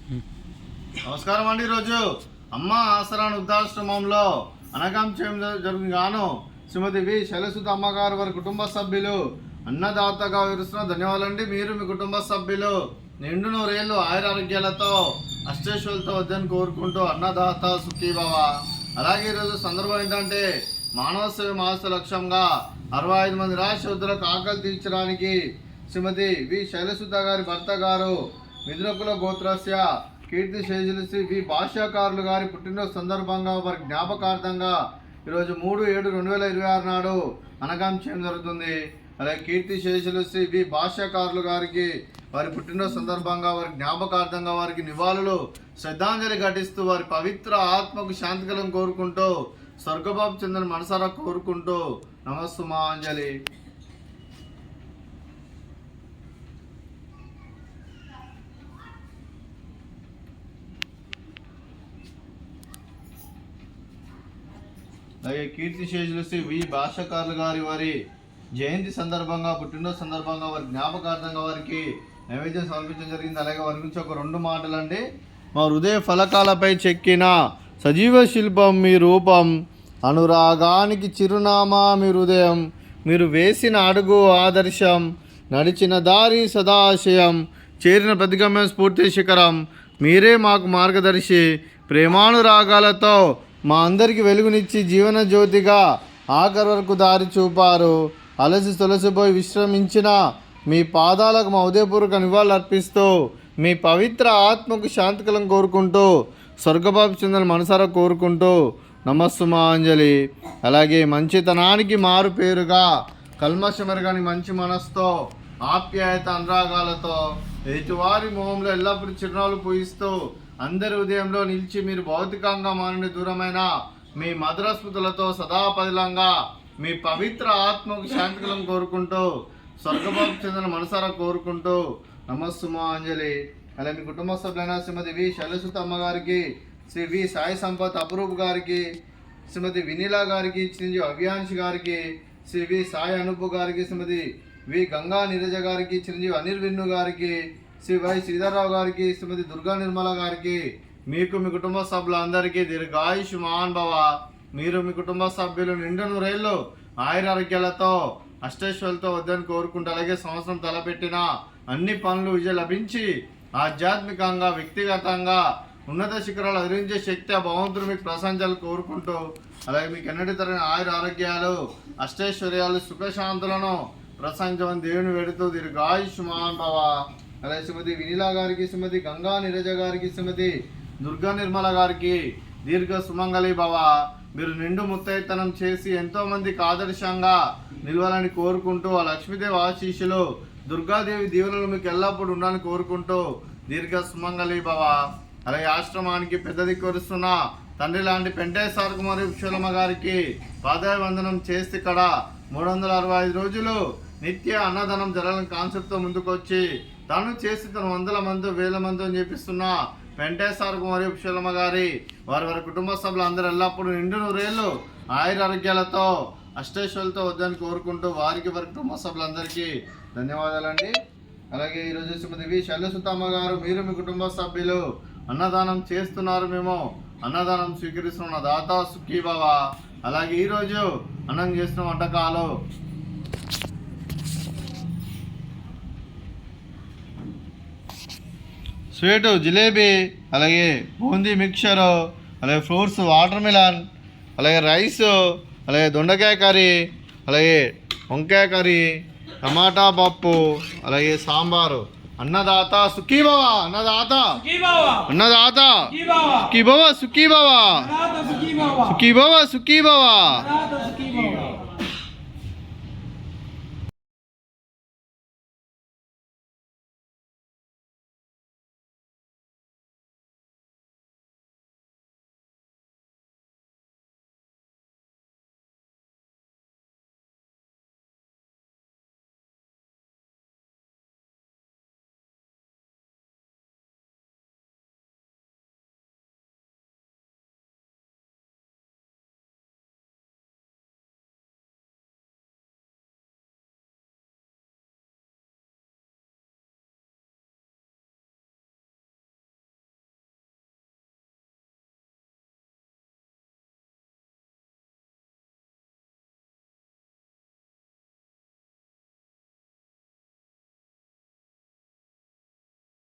నమస్కారం అండి. ఈరోజు అమ్మ ఆసరాన్ వృద్ధాశ్రమంలో అనగం చేయడం జరుగుతుంది గాను శ్రీమతి వి శైలసుత అమ్మగారు వారి కుటుంబ సభ్యులు అన్నదాతగా వివరిస్తున్న ధన్యవాదాలండి. మీరు మీ కుటుంబ సభ్యులు నిండు నూరేళ్ళు ఆయురారోగ్యాలతో అష్టేశ్వరులతో వద్దని కోరుకుంటూ అన్నదాత సుఖీభవ. అలాగే ఈరోజు సందర్భం ఏంటంటే మానవ సేవ మాస లక్ష్యంగా 65 మంది రాష్ట్రోద్దులకు ఆకలి తీర్చడానికి శ్రీమతి వి శైలసుత గారి భర్త గారు మిథునకుల గోత్రస్య కీర్తి శేషులు శ్రీ వి భాష్యకారులు గారి పుట్టినరోజు సందర్భంగా వారి జ్ఞాపకార్థంగా ఈరోజు 3/7/2026 నాడు అనగాం చేయడం జరుగుతుంది. అలాగే కీర్తి శేషులు శ్రీ వి భాష్యకారులు గారికి వారి పుట్టినరోజు సందర్భంగా వారి జ్ఞాపకార్థంగా వారికి నివాళులు శ్రద్ధాంజలి ఘటిస్తూ వారి పవిత్ర ఆత్మకు శాంతికలం కోరుకుంటూ స్వర్గబాబు చెందిన మనసారా కోరుకుంటూ నమస్సుమాంజలి. అలాగే కీర్తి శేషులు శ్రీ వి భాష్యకారులు గారి వారి జయంతి సందర్భంగా పుట్టినరోజు సందర్భంగా వారి జ్ఞాపకార్థంగా వారికి నైవేద్యం సమర్పించడం జరిగింది. అలాగే వారి గురించి ఒక 2 మాటలు అండి. మా హృదయ ఫలకాలపై చెక్కిన సజీవ శిల్పం మీ రూపం, అనురాగానికి చిరునామా మీ హృదయం, మీరు వేసిన అడుగు ఆదర్శం, నడిచిన దారి సదాశయం, చేరిన ప్రతిగమ్యం స్ఫూర్తి శిఖరం, మీరే మాకు మార్గదర్శి, ప్రేమానురాగాలతో మా అందరికి వెలుగునిచ్చి జీవన జ్యోతిగా ఆఖరి వరకు దారి చూపారు. అలసి తొలసిపోయి విశ్రమించిన మీ పాదాలకు మా ఉదయపూర్వక నివాళులు అర్పిస్తూ మీ పవిత్ర ఆత్మకు శాంతికలం కోరుకుంటూ స్వర్గబాబు చెందిన మనసారా కోరుకుంటూ నమస్సుమాంజలి. అలాగే మంచితనానికి మారు పేరుగా కల్మషమెరగని మంచి మనసుతో ఆప్యాయత అనురాగాలతో ఎదుటివారి మొహంలో ఎల్లప్పుడూ చిరునవ్వులు పూయిస్తూ అందరి ఉదయంలో నిలిచి మీరు భౌతికంగా మానని దూరమైన మీ మధుర స్మృతులతో సదాపదిలంగా మీ పవిత్ర ఆత్మకు శాంతికలం కోరుకుంటూ స్వర్గబాబు చెందిన మనసారా కోరుకుంటూ నమస్సుమాంజలి. అలాగే మీ కుటుంబ సభ్యులైన శ్రీమతి వి శైలసుత అమ్మగారికి, శ్రీ వి సాయి సంపత్ అపురూప్ గారికి, శ్రీమతి వినీలా గారికి, చిరంజీవి అవ్యాంశ్ గారికి, శ్రీ వి సాయి అనుపు గారికి, శ్రీమతి వి గంగా నీరజ గారికి, చిరంజీవి అనిర్విన్ను గారికి, శ్రీ వై శ్రీధర్రావు గారికి, శ్రీమతి దుర్గా నిర్మల గారికి, మీకు మీ కుటుంబ సభ్యులందరికీ దీర్ఘాయుష్మాన్ భవ. మీరు మీ కుటుంబ సభ్యులు నిండు నూరేళ్ళు ఆయురారోగ్యాలతో అష్టైశ్వర్యాలతో వద్దని కోరుకుంటూ అలాగే సంవత్సరం తలపెట్టిన అన్ని పనులు విజయం లభించి ఆధ్యాత్మికంగా వ్యక్తిగతంగా ఉన్నత శిఖరాలు అధిరించే శక్తి ఆ భగవంతుడు మీకు ప్రశంసలు కోరుకుంటూ అలాగే మీకు ఎన్నటి తరగని ఆరోగ్యాలు అష్టైశ్వర్యాలు సుఖశాంతులను ప్రశంసమని దేవుని వేడుతూ దీర్ఘాయుష్మాన్ భవ. అలాగే శ్రీమతి వినీలా గారికి, శ్రీమతి గంగా నీరజ గారికి, శ్రీమతి దుర్గా నిర్మల గారికి దీర్ఘ సుమంగళి భవ. మీరు నిండు ముత్తైతనం చేసి ఎంతోమందికి ఆదర్శంగా నిలవాలని కోరుకుంటూ ఆ లక్ష్మీదేవి ఆశీస్సులు దుర్గాదేవి దీవెనలు మీకు ఎల్లప్పుడూ ఉండాలని కోరుకుంటూ దీర్ఘ సుమంగళి భవ. అలాగే ఆశ్రమానికి పెద్ద దిక్కువరుస్తున్న తండ్రి లాంటి పెంటేశ్వర కుమారి విశ్వలమ్మ గారికి పాదాభివందనం చేసి ఇక్కడ 365 రోజులు నిత్య అన్నదానం జరగాలని కాన్సెప్ట్తో ముందుకొచ్చి తను చేసి తను 100 మంది 1000 మంది అని చెప్పిస్తున్న వెంకటేశ్వర కుమారి విశ్వలమ్మ గారి వారి కుటుంబ సభ్యులు అందరూ ఎల్లప్పుడూ నిండు నూరేళ్ళు ఆయురారోగ్యాలతో అష్టైశ్వర్యాలతో వద్దని కోరుకుంటూ వారికి వారి కుటుంబ సభ్యులందరికీ ధన్యవాదాలండి. అలాగే ఈరోజు శ్రీమతి వి శైలసుత అమ్మగారు, మీరు మీ కుటుంబ సభ్యులు అన్నదానం చేస్తున్నారు, మేము అన్నదానం స్వీకరిస్తున్న దాత సుఖీభవ. అలాగే ఈరోజు అన్నం చేసిన వంటకాలు స్వీటు జిలేబీ, అలాగే బూందీ మిక్చరు, అలాగే ఫ్రూట్స్ వాటర్ మిలన్, అలాగే రైసు, అలాగే దొండకాయ కర్రీ, అలాగే వంకాయ కర్రీ, టమాటా పప్పు, అలాగే సాంబారు. అన్నదాత సుఖీభవ, అన్నదాత అన్నదాత సుఖీభవ సుఖీభవ సుఖీభవ సుఖీభవ.